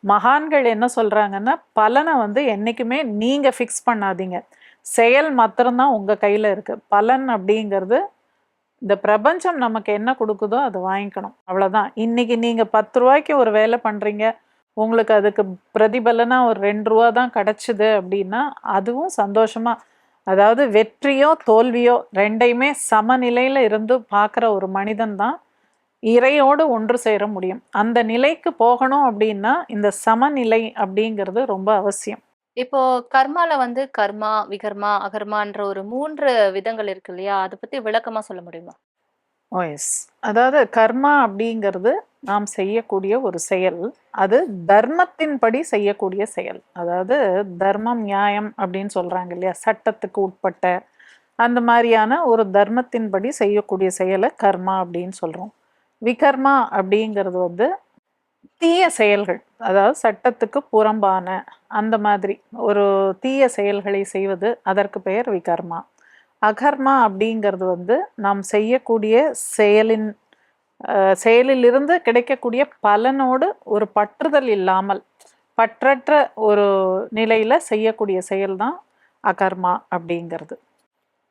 மகான்கள் என்ன சொல்றாங்கன்னா, பலனை வந்து என்னைக்குமே நீங்க ஃபிக்ஸ் பண்ணாதீங்க. செயல் மாத்திரம்தான் உங்க கையில இருக்கு. பலன் அப்படிங்கிறது இந்த பிரபஞ்சம் நமக்கு என்ன கொடுக்குதோ அதை வாங்கிக்கணும். அவ்வளவுதான். இன்னைக்கு நீங்க 10 ரூபாய்க்கு ஒரு வேலை பண்றீங்க, உங்களுக்கு அதுக்கு பிரதிபலனா ஒரு 2 ரூபா தான் கிடைச்சது அப்படின்னா, அதுவும் சந்தோஷமா, அதாவது வெற்றியோ தோல்வியோ ரெண்டையுமே சமநிலையில இருந்து பார்க்குற ஒரு மனிதன் தான் இறையோடு ஒன்று சேர முடியும். அந்த நிலைக்கு போகணும் அப்படின்னா இந்த சமநிலை அப்படிங்கிறது ரொம்ப அவசியம். இப்போ கர்மால வந்து கர்மா, விகர்மா, அகர்மான்ற ஒரு 3 விதங்கள் இருக்கு இல்லையா? அத பத்தி விளக்கமா சொல்ல முடியுமா? ஓ எஸ். அதாவது கர்மா அப்படிங்கிறது நாம் செய்யக்கூடிய ஒரு செயல். அது தர்மத்தின்படி செய்யக்கூடிய செயல். அதாவது தர்மம், நியாயம் அப்படின்னு சொல்றாங்க இல்லையா? சட்டத்துக்கு உட்பட்ட அந்த மாதிரியான ஒரு தர்மத்தின்படி செய்யக்கூடிய செயலை கர்மா அப்படின்னு சொல்றோம். விகர்மா அப்படிங்கிறது வந்து தீய செயல்கள், அதாவது சட்டத்துக்கு புறம்பான அந்த மாதிரி ஒரு தீய செயல்களை செய்வது, அதற்கு பெயர் விகர்மா. அகர்மா அப்படிங்கிறது வந்து நாம் செய்யக்கூடிய செயலின் செயலிலிருந்து கிடைக்கக்கூடிய பலனோடு ஒரு பற்றுதல் இல்லாமல் பற்றற்ற ஒரு நிலையில செய்யக்கூடிய செயல் தான் அகர்மா அப்படிங்கிறது.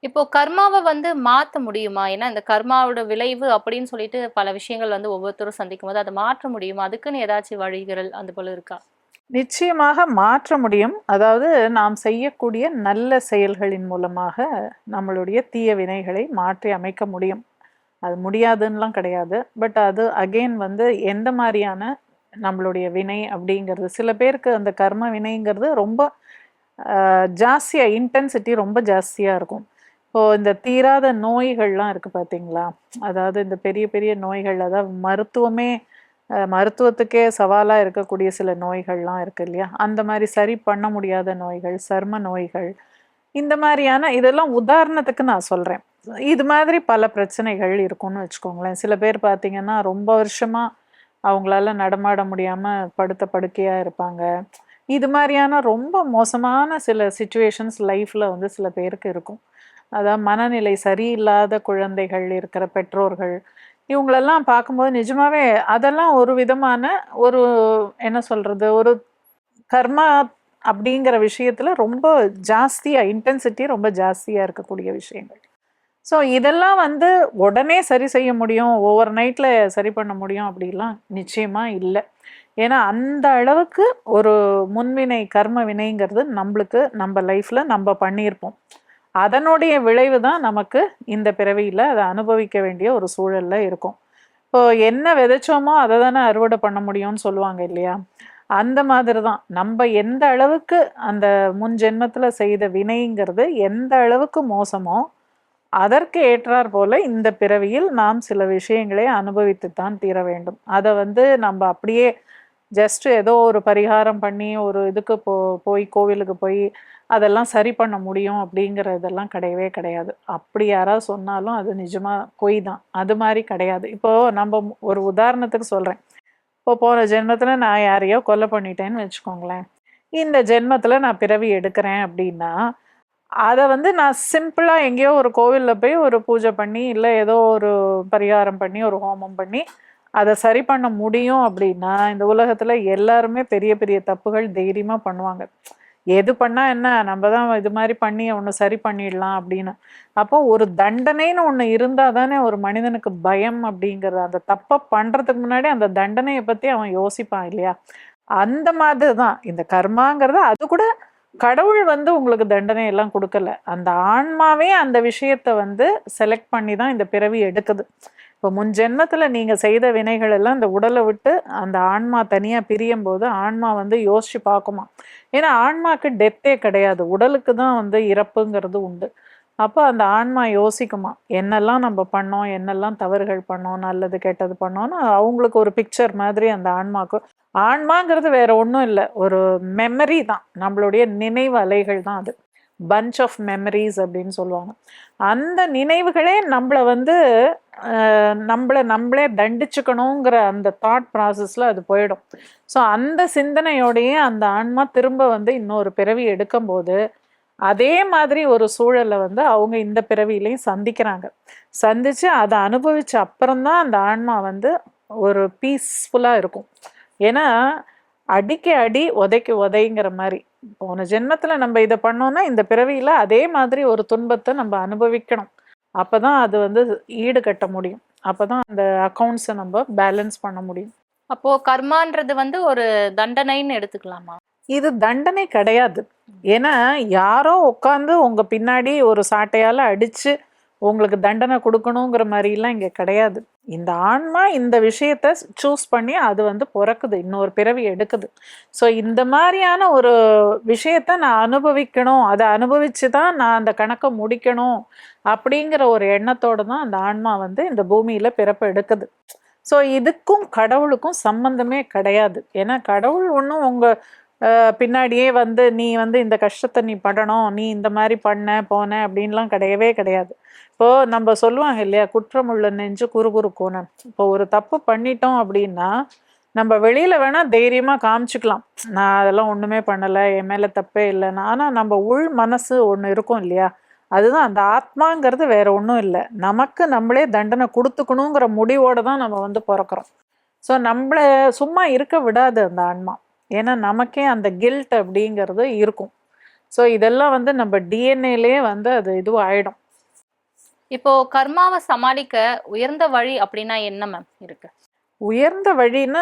இப்போ கர்மாவ வந்து மாத்த முடியுமா? ஏன்னா இந்த கர்மாவோட விளைவு அப்படின்னு சொல்லிட்டு பல விஷயங்கள் வந்து ஒவ்வொருத்தரும் சந்திக்கும்போது, அத மாற்ற முடியுமா? அதுக்குன்னு ஏதாச்சும் வழிகள் அது போல இருக்கா? நிச்சயமாக மாற்ற முடியும். அதாவது நாம் செய்யக்கூடிய நல்ல செயல்களின் மூலமாக நம்மளுடைய தீய வினைகளை மாற்றி அமைக்க முடியும். அது முடியாதுன்னுலாம் கிடையாது. பட் அது அகெயின் வந்து எந்த மாதிரியான நம்மளுடைய வினை அப்படிங்கிறது, சில பேருக்கு அந்த கர்ம வினைங்கிறது ரொம்ப ஜாஸ்தியா இன்டென்சிட்டி ரொம்ப ஜாஸ்தியா இருக்கும். இப்போ இந்த தீராத நோய்கள்லாம் இருக்கு பார்த்தீங்களா? அதாவது இந்த பெரிய பெரிய நோய்கள், அதாவது மருத்துவத்துக்கே சவாலா இருக்கக்கூடிய சில நோய்கள்லாம் இருக்கு இல்லையா? அந்த மாதிரி சரி பண்ண முடியாத நோய்கள், சர்ம நோய்கள், இந்த மாதிரியான இதெல்லாம் உதாரணத்துக்கு நான் சொல்றேன். இது மாதிரி பல பிரச்சனைகள் இருக்கும்னு வச்சுக்கோங்களேன். சில பேர் பார்த்தீங்கன்னா, ரொம்ப வருஷமா அவங்களால நடமாட முடியாம படுத்த படுக்கையா இருப்பாங்க. இது மாதிரியான ரொம்ப மோசமான சில சிச்சுவேஷன்ஸ் லைஃப்ல வந்து சில பேருக்கு இருக்கும். அதாவது மனநிலை சரியில்லாத குழந்தைகள் இருக்கிற பெற்றோர்கள், இவங்களெல்லாம் பார்க்கும்போது நிஜமாவே அதெல்லாம் ஒரு விதமான ஒரு என்ன சொல்றது, ஒரு கர்மா அப்படிங்கிற விஷயத்துல ரொம்ப ஜாஸ்தியா இன்டென்சிட்டி ரொம்ப ஜாஸ்தியா இருக்கக்கூடிய விஷயங்கள். ஸோ இதெல்லாம் வந்து உடனே சரி செய்ய முடியும், ஓவர் நைட்ல சரி பண்ண முடியும் அப்படிலாம் நிச்சயமா இல்லை. ஏன்னா அந்த அளவுக்கு ஒரு முன்வினை கர்ம வினைங்கிறது நம்மளுக்கு நம்ம லைஃப்ல நம்ம பண்ணியிருப்போம். அதனுடைய விளைவு தான் நமக்கு இந்த பிறவியில அதை அனுபவிக்க வேண்டிய ஒரு சூழல்ல இருக்கும். இப்போ என்ன விதைச்சோமோ அதை தானே அறுவடை பண்ண முடியும்னு சொல்லுவாங்க இல்லையா? அந்த மாதிரி தான் நம்ம எந்த அளவுக்கு அந்த முன் ஜென்மத்துல செய்த வினைங்கிறது எந்த அளவுக்கு மோசமோ அதற்கு ஏற்றார் போல இந்த பிறவியில் நாம் சில விஷயங்களை அனுபவித்துத்தான் தீர வேண்டும். அதை வந்து நம்ம அப்படியே ஜஸ்ட் ஏதோ ஒரு பரிகாரம் பண்ணி ஒரு இதுக்கு போய் கோவிலுக்கு போய் அதெல்லாம் சரி பண்ண முடியும் அப்படிங்கிறதெல்லாம் கிடையவே கிடையாது. அப்படி யாராவது சொன்னாலும் அது நிஜமா பொய் தான். அது மாதிரி கிடையாது. இப்போ நம்ம ஒரு உதாரணத்துக்கு சொல்றேன். இப்போ போன ஜென்மத்துல நான் யாரையோ கொலை பண்ணிட்டேன்னு வச்சுக்கோங்களேன். இந்த ஜென்மத்துல நான் பிறவி எடுக்கிறேன் அப்படின்னா, அதை வந்து நான் சிம்பிளா எங்கேயோ ஒரு கோவில்ல போய் ஒரு பூஜை பண்ணி, இல்லை ஏதோ ஒரு பரிகாரம் பண்ணி, ஒரு ஹோமம் பண்ணி அதை சரி பண்ண முடியும் அப்படின்னா, இந்த உலகத்துல எல்லாருமே பெரிய பெரிய தப்புகள் தைரியமா பண்ணுவாங்க. எது பண்ணா என்ன, நம்ம தான் இது மாதிரி பண்ணி ஒன்று சரி பண்ணிடலாம் அப்படின்னு. அப்போ ஒரு தண்டனைன்னு ஒன்று இருந்தால் தானே ஒரு மனிதனுக்கு பயம் அப்படிங்கிறது. அந்த தப்பை பண்ணுறதுக்கு முன்னாடி அந்த தண்டனையை பற்றி அவன் யோசிப்பான் இல்லையா? அந்த மாதிரி தான் இந்த கர்மாங்கிறது. அது கூட கடவுள் வந்து உங்களுக்கு தண்டனை எல்லாம் கொடுக்கல. அந்த ஆன்மாவே அந்த விஷயத்தை வந்து செலக்ட் பண்ணி தான் இந்த பிறவி எடுக்குது. இப்போ முன் ஜென்மத்துல நீங்க செய்த வினைகள் எல்லாம் இந்த உடலை விட்டு அந்த ஆன்மா தனியா பிரியும் போது ஆன்மா வந்து யோசிச்சு பார்க்குமா. ஏன்னா ஆன்மாக்கு டெத்தே கிடையாது, உடலுக்கு தான் வந்து இறப்புங்கிறது உண்டு. அப்போ அந்த ஆன்மா யோசிக்குமா, என்னெல்லாம் நம்ம பண்ணோம், என்னெல்லாம் தவறுகள் பண்ணோம், நல்லது கெட்டது பண்ணோம்னு அவங்களுக்கு ஒரு பிக்சர் மாதிரி அந்த ஆன்மாக்கு. ஆன்மாங்கிறது வேற ஒன்றும் இல்லை, ஒரு மெமரி தான், நம்மளுடைய நினைவு அலைகள் தான் அது. பஞ்ச் ஆஃப் மெமரிஸ் அப்படின்னு சொல்லுவாங்க. அந்த நினைவுகளே நம்மளை வந்து நம்மளே தண்டிச்சுக்கணுங்கிற அந்த தாட் ப்ராசஸில் அது போயிடும். ஸோ அந்த சிந்தனையோடையே அந்த ஆன்மா திரும்ப வந்து இன்னொரு பிறவி எடுக்கும்போது அதே மாதிரி ஒரு சூழலை வந்து அவங்க இந்த பிறவியிலையும் சந்திக்கிறாங்க. சந்திச்சு அதை அனுபவிச்ச அப்புறம்தான் அந்த ஆன்மா வந்து ஒரு பீஸ்ஃபுல்லாக இருக்கும். ஏன்னா அடிக்க அடி உதைக்கு உதைங்கிற மாதிரி போன ஜென்மத்தில் நம்ம இதை பண்ணோம்னா இந்த பிறவியில் அதே மாதிரி ஒரு துன்பத்தை நம்ம அனுபவிக்கணும். அப்பதான் அது வந்து ஈடு கட்ட முடியும். அப்பதான் அந்த அக்கௌண்ட்ஸை நம்ம பேலன்ஸ் பண்ண முடியும். அப்போ கர்மான்றது வந்து ஒரு தண்டனைன்னு எடுத்துக்கலாமா? இது தண்டனை கிடையாது. ஏன்னா யாரோ உட்காந்து உங்க பின்னாடி ஒரு சாட்டையால அடிச்சு உங்களுக்கு தண்டனை கொடுக்கணுங்கிற மாதிரிலாம் இங்க கிடையாது. இந்த ஆன்மா இந்த விஷயத்த சூஸ் பண்ணி அது வந்து பிறக்குது, இன்னொரு பிறவி எடுக்குது. ஸோ இந்த மாதிரியான ஒரு விஷயத்த நான் அனுபவிக்கணும், அதை அனுபவிச்சு தான் நான் அந்த கணக்கை முடிக்கணும் அப்படிங்கிற ஒரு எண்ணத்தோட தான் அந்த ஆன்மா வந்து இந்த பூமியில பிறப்பு எடுக்குது. ஸோ இதுக்கும் கடவுளுக்கும் சம்பந்தமே கிடையாது. ஏன்னா கடவுள் ஒன்றும் உங்க பின்னாடியே வந்து நீ வந்து இந்த கஷ்டத்தை நீ படணும், நீ இந்த மாதிரி பண்ண போன அப்படின்லாம் கிடையவே கிடையாது. இப்போ நம்ம சொல்லுவாங்க இல்லையா, குற்றமுள்ள நெஞ்சு குறுகுறுக்கோணும். இப்போ ஒரு தப்பு பண்ணிட்டோம் அப்படின்னா நம்ம வெளியில வேணா தைரியமா காமிச்சுக்கலாம், நான் அதெல்லாம் ஒண்ணுமே பண்ணலை, என் மேல தப்பே இல்லைன்னா. ஆனா நம்ம உள் மனசு ஒண்ணு இருக்கும் இல்லையா, அதுதான் அந்த ஆத்மாங்கிறது. வேற ஒன்றும் இல்லை, நமக்கு நம்மளே தண்டனை கொடுத்துக்கணுங்கிற முடிவோட தான் நம்ம வந்து பிறக்கிறோம். ஸோ நம்மளை சும்மா இருக்க விடாது அந்த ஆன்மா. ஏன்னா நமக்கே அந்த கில்ட் அப்படிங்கிறது இருக்கும். ஸோ இதெல்லாம் வந்து நம்ம டிஎன்ஏலே வந்து அது இதுவும் ஆயிடும். இப்போ கர்மாவை சமாளிக்க உயர்ந்த வழி அப்படின்னா என்ன மேம் இருக்கு? உயர்ந்த வழின்னா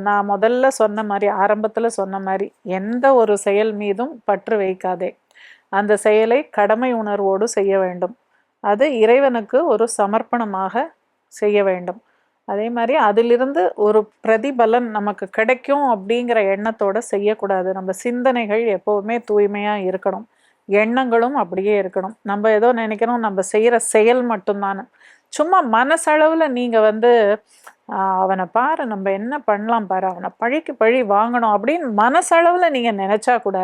நான் முதல்ல சொன்ன மாதிரி, ஆரம்பத்துல சொன்ன மாதிரி, எந்த ஒரு செயல் மீதும் பற்று வைக்காதே, அந்த செயலை கடமை உணர்வோடு செய்ய வேண்டும். அது இறைவனுக்கு ஒரு சமர்ப்பணமாக செய்ய வேண்டும். அதே மாதிரி அதிலிருந்து ஒரு பிரதிபலன் நமக்கு கிடைக்கும் அப்படிங்கிற எண்ணத்தோட செய்யக்கூடாது. நம்ம சிந்தனைகள் எப்போவுமே தூய்மையா இருக்கணும், எண்ணங்களும் அப்படியே இருக்கணும். நம்ம ஏதோ நினைக்கிறோம் நம்ம செய்யற செயல் மட்டும்தானே. சும்மா மனசளவுல நீங்க வந்து அவனை பாரு, நம்ம என்ன பண்ணலாம் பாரு, அவனை பழிக்கு பழி வாங்கணும் அப்படின்னு மனசளவுல நீங்க நினைச்சா கூட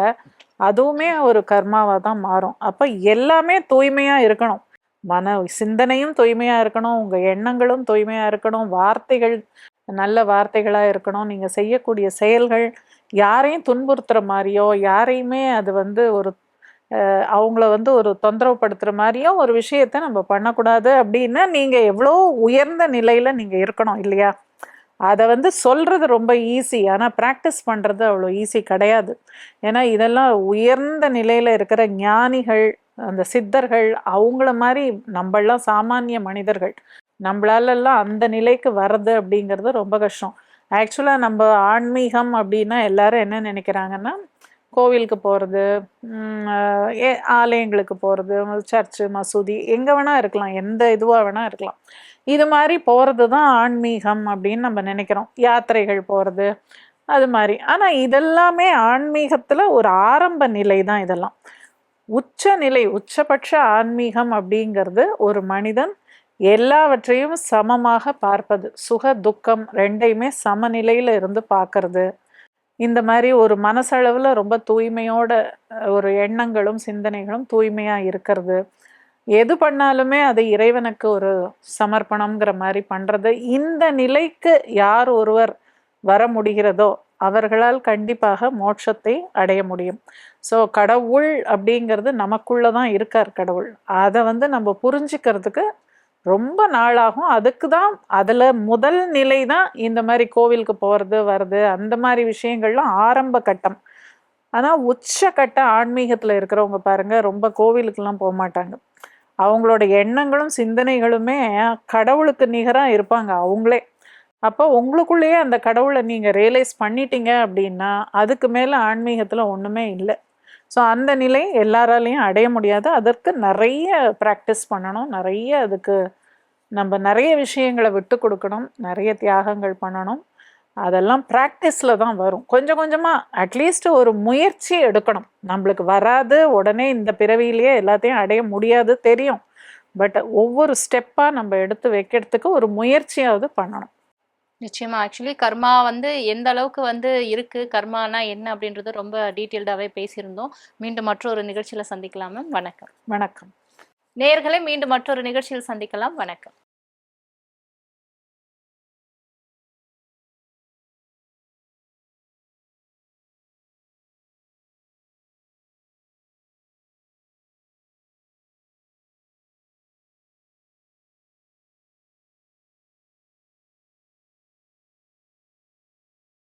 அதுவுமே ஒரு கர்மாவா தான் மாறும். அப்ப எல்லாமே தூய்மையா இருக்கணும். சிந்தனையும் தூய்மையா இருக்கணும், உங்க எண்ணங்களும் தூய்மையா இருக்கணும், வார்த்தைகள் நல்ல வார்த்தைகளா இருக்கணும். நீங்க செய்யக்கூடிய செயல்கள் யாரையும் துன்புறுத்துற மாதிரியோ, யாரையுமே அது வந்து ஒரு அவங்கள வந்து ஒரு தொந்தரவுப்படுத்துற மாதிரியோ ஒரு விஷயத்த நம்ம பண்ணக்கூடாது. அப்படின்னா நீங்க எவ்வளோ உயர்ந்த நிலையில நீங்க இருக்கணும் இல்லையா. அதை வந்து சொல்றது ரொம்ப ஈஸி, ஆனால் ப்ராக்டிஸ் பண்ணுறது அவ்வளோ ஈஸி கிடையாது. ஏன்னா இதெல்லாம் உயர்ந்த நிலையில் இருக்கிற ஞானிகள், அந்த சித்தர்கள், அவங்கள மாதிரி நம்மளாம் சாமானிய மனிதர்கள், நம்மளாலெல்லாம் அந்த நிலைக்கு வர்றது அப்படிங்கிறது ரொம்ப கஷ்டம். ஆக்சுவலாக நம்ம ஆன்மீகம் அப்படின்னா எல்லாரும் என்ன நினைக்கிறாங்கன்னா, கோவிலுக்கு போகிறது, ஆலயங்களுக்கு போகிறது, சர்ச்சு மசூதி எங்கே வேணால் இருக்கலாம், எந்த இதுவாக வேணால் இருக்கலாம், இது மாதிரி போகிறது தான் ஆன்மீகம் அப்படின்னு நம்ம நினைக்கிறோம். யாத்திரைகள் போகிறது அது மாதிரி. ஆனால் இதெல்லாமே ஆன்மீகத்தில் ஒரு ஆரம்ப நிலை தான். இதெல்லாம் உச்ச நிலை, உச்சபட்ச ஆன்மீகம் அப்படிங்கிறது ஒரு மனிதன் எல்லாவற்றையும் சமமாக பார்ப்பது, சுக துக்கம் ரெண்டையுமே சமநிலையில் இருந்து பார்க்கறது. இந்த மாதிரி ஒரு மனசளவில் ரொம்ப தூய்மையோட ஒரு எண்ணங்களும் சிந்தனைகளும் தூய்மையாக இருக்கிறது. எது பண்ணாலுமே அது இறைவனுக்கு ஒரு சமர்ப்பணம்ங்கிற மாதிரி பண்ணுறது. இந்த நிலைக்கு யார் ஒருவர் வர முடிகிறதோ அவர்களால் கண்டிப்பாக மோட்சத்தை அடைய முடியும். ஸோ கடவுள் அப்படிங்கிறது நமக்குள்ளே தான் இருக்கார் கடவுள். அதை வந்து நம்ம புரிஞ்சுக்கிறதுக்கு ரொம்ப நாளாகும். அதுக்கு தான் அதில் முதல் நிலை தான் இந்த மாதிரி கோவிலுக்கு போகிறது வருது, அந்த மாதிரி விஷயங்கள்லாம் ஆரம்ப கட்டம். ஆனால் உச்சக்கட்ட ஆன்மீகத்தில் இருக்கிறவங்க பாருங்க, ரொம்ப கோவிலுக்கெல்லாம் போக மாட்டாங்க. அவங்களோட எண்ணங்களும் சிந்தனைகளுமே கடவுளுக்கு நிகராக இருப்பாங்க அவங்களே. அப்போ உங்களுக்குள்ளேயே அந்த கடவுளை நீங்கள் ரியலைஸ் பண்ணிட்டீங்க அப்படின்னா அதுக்கு மேலே ஆன்மீகத்தில் ஒன்றுமே இல்லை. ஸோ அந்த நிலை எல்லாராலையும் அடைய முடியாது. அதற்கு நிறைய ப்ராக்டிஸ் பண்ணணும், நிறைய அதுக்கு நம்ம நிறைய விஷயங்களை விட்டு கொடுக்கணும், நிறைய தியாகங்கள் பண்ணணும். அதெல்லாம் ப்ராக்டிஸில் தான் வரும். கொஞ்சம் கொஞ்சமாக அட்லீஸ்ட் ஒரு முயற்சி எடுக்கணும். நம்மளுக்கு வராது, உடனே இந்த பிறவியிலேயே எல்லாத்தையும் அடைய முடியாது தெரியும். பட் ஒவ்வொரு ஸ்டெப்பாக நம்ம எடுத்து வைக்கிறதுக்கு ஒரு முயற்சியாவது பண்ணணும். நிச்சயமா. ஆக்சுவலி கர்மா வந்து எந்த அளவுக்கு வந்து இருக்கு, கர்மானா என்ன அப்படின்றது ரொம்ப டீட்டெயில்டாவே பேசியிருந்தோம். மீண்டும் மற்றொரு நிகழ்ச்சியில சந்திக்கலாம் மேம். வணக்கம். வணக்கம். நேயர்களே, மீண்டும் மற்றொரு நிகழ்ச்சியில் சந்திக்கலாம். வணக்கம்.